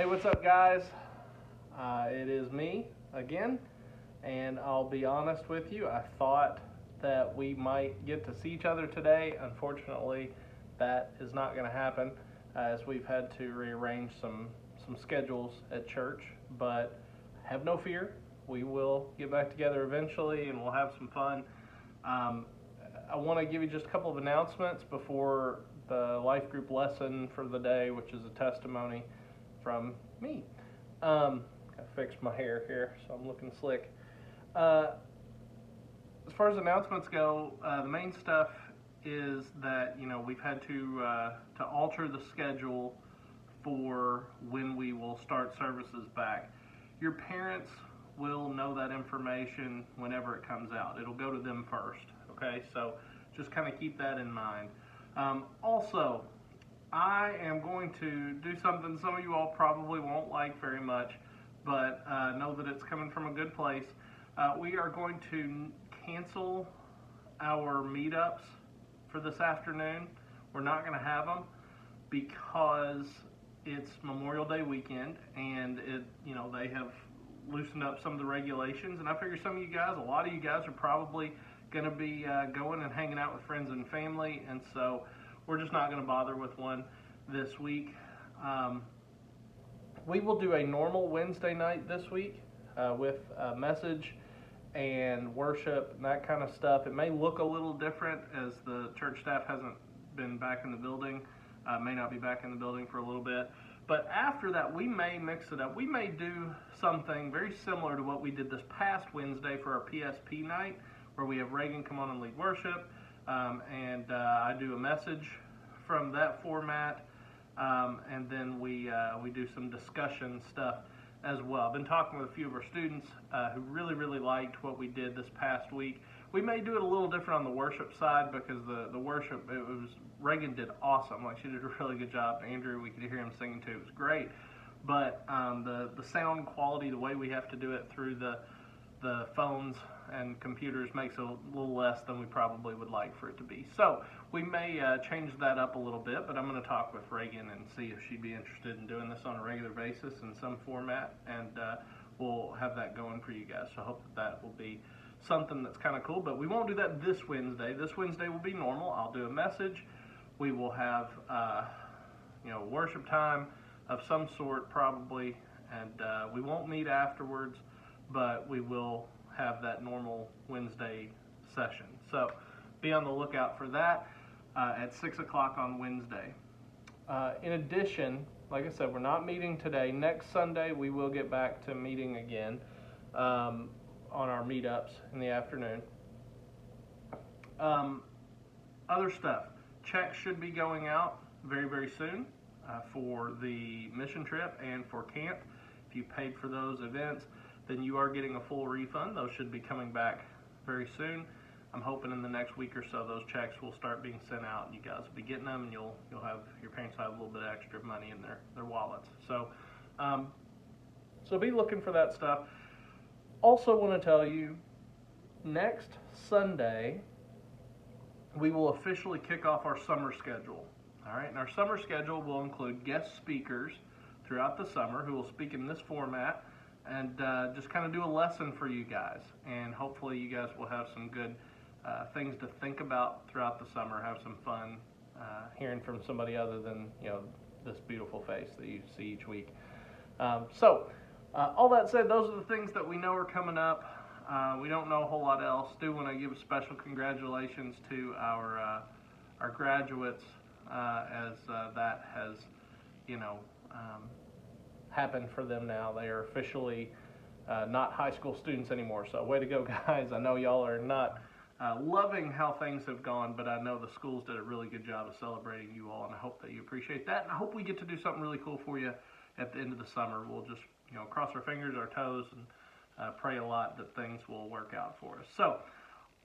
Hey, what's up, guys? It is me again, and I'll be honest with you. I thought that we might get to see each other today. Unfortunately, that is not going to happen as we've had to rearrange some schedules at church. But have no fear, we will get back together eventually, and we'll have some fun. Um, I want to give you just a couple of announcements before the life group lesson for the day, which is a testimony from me. I fixed my hair here, so I'm looking slick. Uh, as far as announcements go, the main stuff is that we've had to alter the schedule for when we will start services back. Your parents will know that information whenever it comes out. It'll go to them first. Okay, so just kind of keep that in mind. Also, I am going to do something some of you all probably won't like very much, but know that it's coming from a good place. We are going to cancel our meetups for this afternoon. We're not going to have them because it's Memorial Day weekend, and they have loosened up some of the regulations. And I figure some of you guys, a lot of you guys, are probably going to be going and hanging out with friends and family, and so we're just not going to bother with one this week. We will do a normal Wednesday night this week with a message and worship and that kind of stuff. It may look a little different as the church staff hasn't been back in the building, may not be back in the building for a little bit. But after that, we may mix it up. We may do something very similar to what we did this past Wednesday for our PSP night, where we have Reagan come on and lead worship, and I do a message from that format, and then we do some discussion stuff as well. I've been talking with a few of our students who really liked what we did this past week. We may do it a little different on the worship side because the worship, Reagan did awesome. Like, she did a really good job. Andrew, we could hear him singing too. It was great. But the sound quality, the way we have to do it through the phones and computers makes it a little less than we probably would like for it to be. So we may change that up a little bit, but I'm going to talk with Reagan and see if she'd be interested in doing this on a regular basis in some format, and we'll have that going for you guys. So I hope that will be something that's kind of cool, but we won't do that this Wednesday. This Wednesday will be normal. I'll do a message. We will have worship time of some sort probably, and we won't meet afterwards, but we will have that normal Wednesday session. So be on the lookout for that at 6 o'clock on Wednesday. In addition, like I said, we're not meeting today. Next Sunday, we will get back to meeting again on our meetups in the afternoon. Other stuff. Checks should be going out very soon for the mission trip and for camp. If you paid for those events, then you are getting a full refund. Those should be coming back very soon. I'm hoping in the next week or so those checks will start being sent out, and you guys will be getting them, and you'll have, your parents will have a little bit of extra money in their wallets. So be looking for that stuff. Also want to tell you, next Sunday we will officially kick off our summer schedule. All right, and our summer schedule will include guest speakers throughout the summer who will speak in this format and just kind of do a lesson for you guys. And hopefully you guys will have some good things to think about throughout the summer, have some fun hearing from somebody other than this beautiful face that you see each week. All that said, those are the things that we know are coming up. We don't know a whole lot else. Do want to give a special congratulations to our graduates as that has happened for them now. They are officially not high school students anymore. So way to go, guys. I know y'all are not loving how things have gone, but I know the schools did a really good job of celebrating you all, and I hope that you appreciate that. And I hope we get to do something really cool for you at the end of the summer. We'll just cross our fingers, our toes, and pray a lot that things will work out for us. So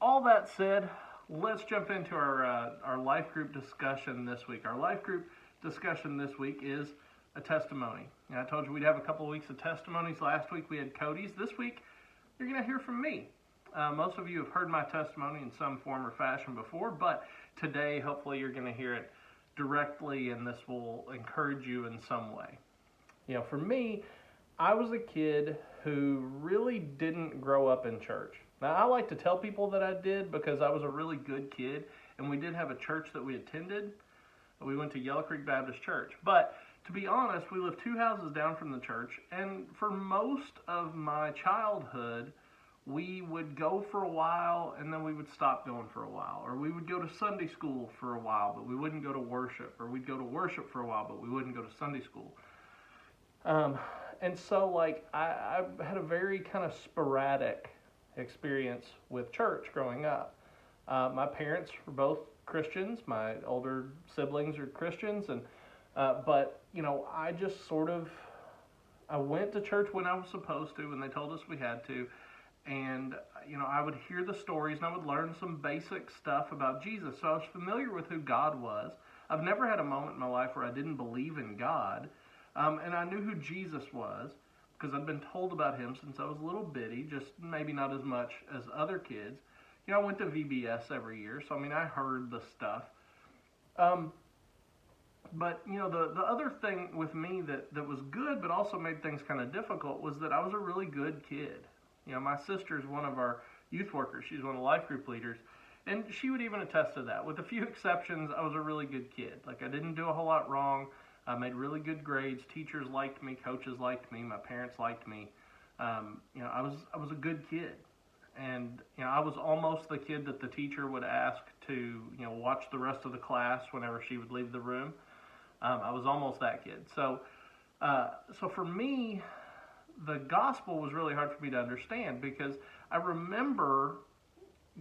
all that said, let's jump into our life group discussion this week. Our life group discussion this week is a testimony. And I told you we'd have a couple of weeks of testimonies. Last week we had Cody's. This week you're going to hear from me. Most of you have heard my testimony in some form or fashion before, but today hopefully you're going to hear it directly, and this will encourage you in some way. For me, I was a kid who really didn't grow up in church. Now, I like to tell people that I did because I was a really good kid, and we did have a church that we attended. We went to Yellow Creek Baptist Church. But to be honest, we lived 2 houses down from the church, and for most of my childhood, we would go for a while and then we would stop going for a while. Or we would go to Sunday school for a while, but we wouldn't go to worship. Or we'd go to worship for a while, but we wouldn't go to Sunday school. And so, I had a very kind of sporadic experience with church growing up. My parents were both Christians. My older siblings are Christians, but I just I went to church when I was supposed to, when they told us we had to, and I would hear the stories and I would learn some basic stuff about Jesus. So I was familiar with who God was. I've never had a moment in my life where I didn't believe in God, and I knew who Jesus was because I'd been told about him since I was a little bitty, just maybe not as much as other kids. I went to VBS every year, so I heard the stuff. But the other thing with me that was good but also made things kind of difficult was that I was a really good kid. My sister's one of our youth workers. She's one of the life group leaders. And she would even attest to that. With a few exceptions, I was a really good kid. I didn't do a whole lot wrong. I made really good grades. Teachers liked me. Coaches liked me. My parents liked me. I was a good kid. And, I was almost the kid that the teacher would ask to, watch the rest of the class whenever she would leave the room. I was almost that kid. So for me, the gospel was really hard for me to understand because I remember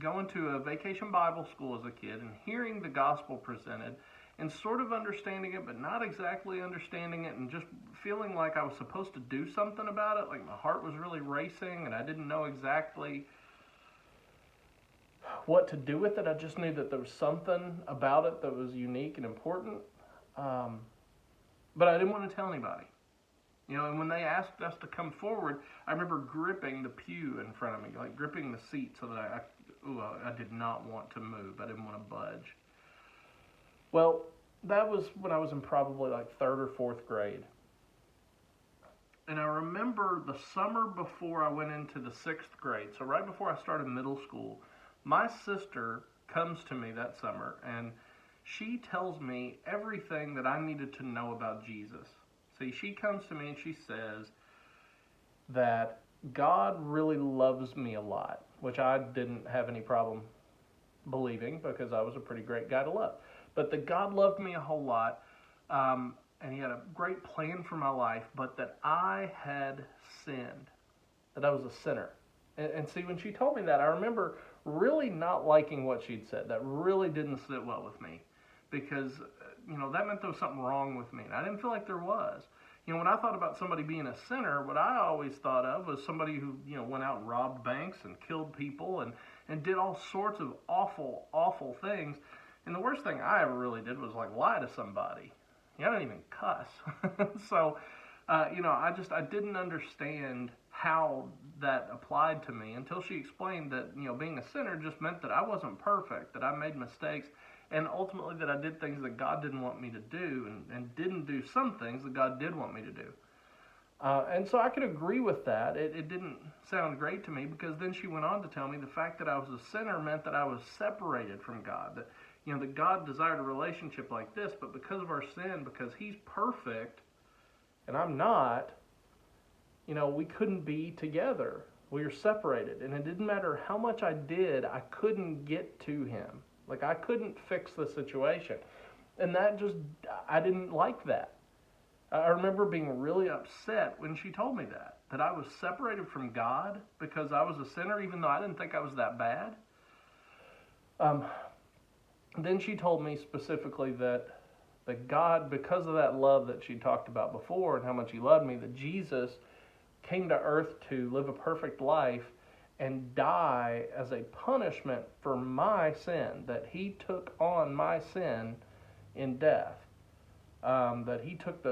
going to a vacation Bible school as a kid and hearing the gospel presented and sort of understanding it, but not exactly understanding it, and just feeling like I was supposed to do something about it. Like my heart was really racing and I didn't know exactly what to do with it. I just knew that there was something about it that was unique and important. But I didn't want to tell anybody. And when they asked us to come forward, I remember gripping the pew in front of me, gripping the seat so that I did not want to move. I didn't want to budge. Well, that was when I was in probably 3rd or 4th grade. And I remember the summer before I went into the 6th grade, so right before I started middle school, my sister comes to me that summer and she tells me everything that I needed to know about Jesus. See, she comes to me and she says that God really loves me a lot, which I didn't have any problem believing because I was a pretty great guy to love. But that God loved me a whole lot, and he had a great plan for my life, but that I had sinned, that I was a sinner. And see, when she told me that, I remember really not liking what she'd said. That really didn't sit well with me because, that meant there was something wrong with me. And I didn't feel like there was. When I thought about somebody being a sinner, what I always thought of was somebody who, went out and robbed banks and killed people and did all sorts of awful, awful things. And the worst thing I ever really did was lie to somebody. I didn't even cuss. So, I didn't understand how that applied to me until she explained that, being a sinner just meant that I wasn't perfect, that I made mistakes, and ultimately that I did things that God didn't want me to do and didn't do some things that God did want me to do. And so I could agree with that. It didn't sound great to me because then she went on to tell me the fact that I was a sinner meant that I was separated from God, that that God desired a relationship like this, but because of our sin, because he's perfect and I'm not, we couldn't be together. We were separated, and it didn't matter how much I did, I couldn't get to him. I couldn't fix the situation. And I didn't like that. I remember being really upset when she told me that I was separated from God because I was a sinner, even though I didn't think I was that bad. Then she told me specifically that God, because of that love that she talked about before and how much he loved me, that Jesus came to earth to live a perfect life and die as a punishment for my sin, that he took on my sin in death, that he took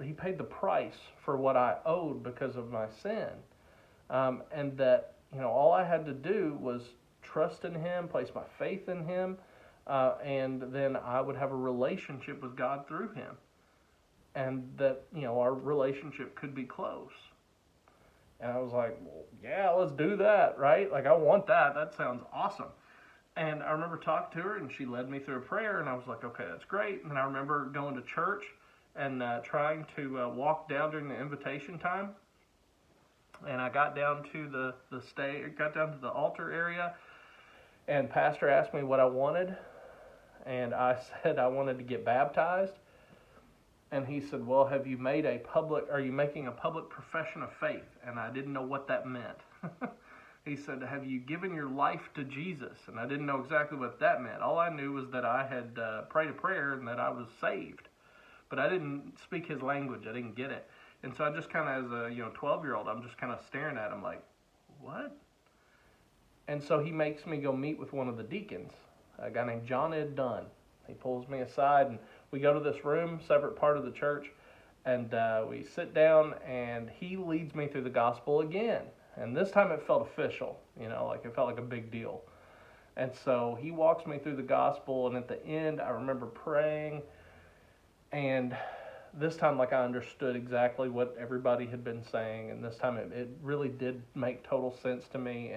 he paid the price for what I owed because of my sin, and that all I had to do was trust in him, place my faith in him, and then I would have a relationship with God through him. and that, our relationship could be close. And I was like, well, yeah, let's do that, right? Like, I want that. That sounds awesome. And I remember talking to her, and she led me through a prayer, and I was like, okay, that's great. And then I remember going to church and trying to walk down during the invitation time. And I got down to got down to the altar area, and pastor asked me what I wanted, and I said I wanted to get baptized. And he said, well, are you making a public profession of faith? And I didn't know what that meant. He said, have you given your life to Jesus? And I didn't know exactly what that meant. All I knew was that I had prayed a prayer and that I was saved. But I didn't speak his language. I didn't get it. And so I just kind of, as a 12-year-old, I'm just kind of staring at him like, what? And so he makes me go meet with one of the deacons, a guy named John Ed Dunn. He pulls me aside, and we go to this room, separate part of the church, and we sit down, and he leads me through the gospel again. And this time it felt official, like it felt like a big deal. And so he walks me through the gospel, and at the end, I remember praying, and this time, like, I understood exactly what everybody had been saying, and this time it really did make total sense to me,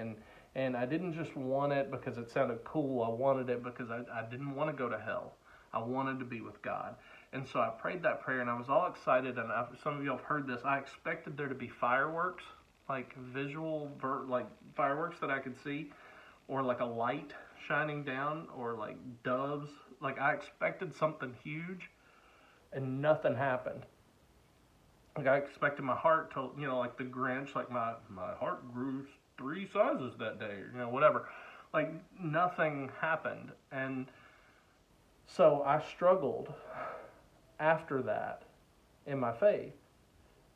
and I didn't just want it because it sounded cool. I wanted it because I didn't want to go to hell. I wanted to be with God. And so I prayed that prayer, and I was all excited, and some of you have heard this. I expected there to be fireworks, like like fireworks that I could see, or like a light shining down, or like doves. Like, I expected something huge, and nothing happened. Like, I expected my heart to, like the Grinch, like my heart grew 3 sizes that day, or, whatever. Like, nothing happened. And so I struggled after that in my faith.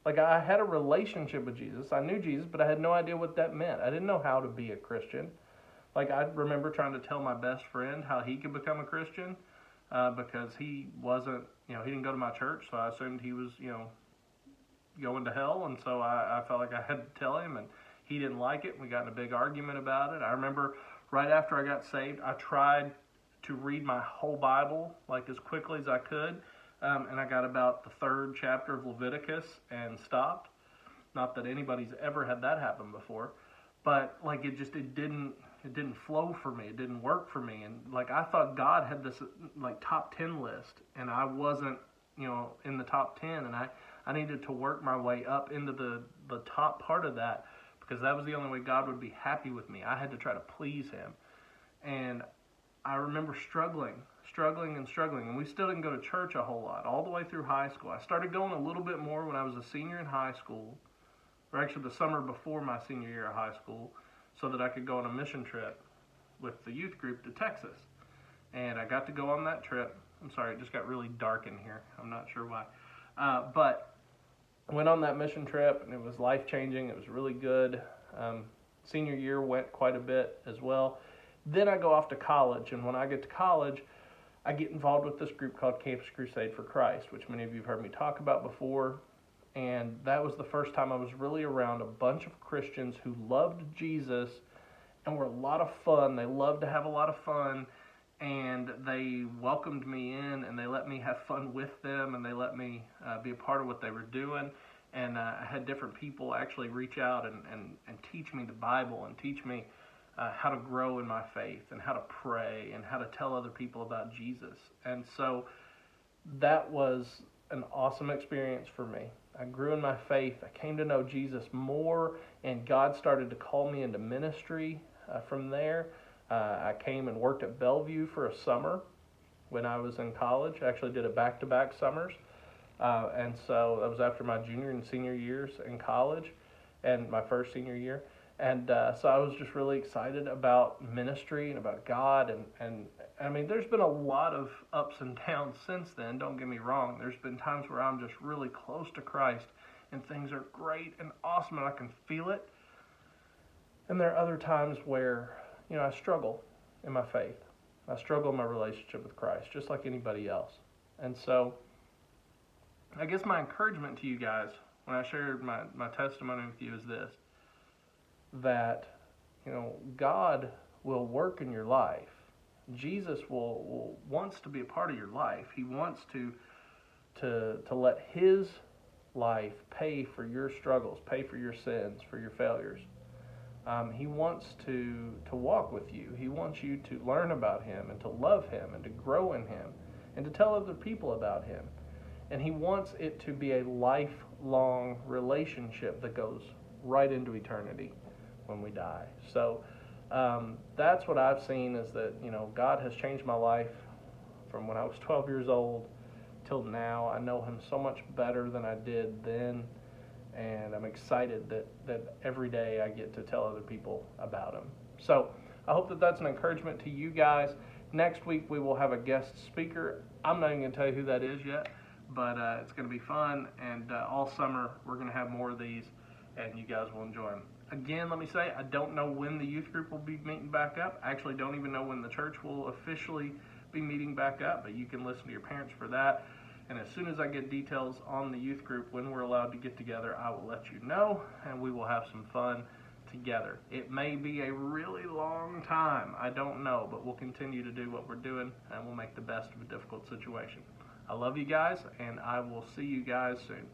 Like, I had a relationship with Jesus. I knew Jesus, but I had no idea what that meant. I didn't know how to be a Christian. Like, I remember trying to tell my best friend how he could become a Christian because he wasn't, he didn't go to my church, so I assumed he was, going to hell. And so I felt like I had to tell him, and he didn't like it. We got in a big argument about it. I remember right after I got saved, I tried to read my whole Bible, like, as quickly as I could. And I got about the 3rd chapter of Leviticus and stopped. Not that anybody's ever had that happen before, but like, it didn't flow for me. It didn't work for me. And like, I thought God had this like top 10 list, and I wasn't, in the top 10, and I needed to work my way up into the top part of that, because that was the only way God would be happy with me. I had to try to please him. And I remember struggling, and we still didn't go to church a whole lot, all the way through high school. I started going a little bit more when I was a senior in high school, or actually the summer before my senior year of high school, so that I could go on a mission trip with the youth group to Texas. And I got to go on that trip. I'm sorry, it just got really dark in here. I'm not sure why. But I went on that mission trip, and it was life-changing. It was really good. Senior year went quite a bit as well. Then I go off to college, and when I get to college, I get involved with this group called Campus Crusade for Christ, which many of you have heard me talk about before. And that was the first time I was really around a bunch of Christians who loved Jesus and were a lot of fun. They loved to have a lot of fun, and they welcomed me in, and they let me have fun with them, and they let me be a part of what they were doing. And I had different people actually reach out and teach me the Bible, and teach me how to grow in my faith, and how to pray, and how to tell other people about Jesus. And so that was an awesome experience for me. I grew in my faith. I came to know Jesus more, and God started to call me into ministry from there. I came and worked at Bellevue for a summer when I was in college. I actually did a back-to-back summers. And so that was after my junior and senior years in college, and my first senior year. And so I was just really excited about ministry and about God. And I mean, there's been a lot of ups and downs since then, don't get me wrong. There's been times where I'm just really close to Christ, and things are great and awesome, and I can feel it. And there are other times where, I struggle in my faith. I struggle in my relationship with Christ, just like anybody else. And so I guess my encouragement to you guys when I shared my testimony with you is this, that, God will work in your life. Jesus wants to be a part of your life. He wants to to let His life pay for your struggles, pay for your sins, for your failures. He wants to walk with you. He wants you to learn about Him and to love Him and to grow in Him and to tell other people about Him. And He wants it to be a lifelong relationship that goes right into eternity when we die. So that's what I've seen, is that, God has changed my life from when I was 12 years old till now. I know Him so much better than I did then, and I'm excited that every day I get to tell other people about Him. So I hope that that's an encouragement to you guys. Next week we will have a guest speaker. I'm not even going to tell you who that is yet, but it's going to be fun, and all summer we're going to have more of these, and you guys will enjoy them. Again, let me say, I don't know when the youth group will be meeting back up. I actually don't even know when the church will officially be meeting back up, but you can listen to your parents for that. And as soon as I get details on the youth group, when we're allowed to get together, I will let you know, and we will have some fun together. It may be a really long time, I don't know, but we'll continue to do what we're doing, and we'll make the best of a difficult situation. I love you guys, and I will see you guys soon.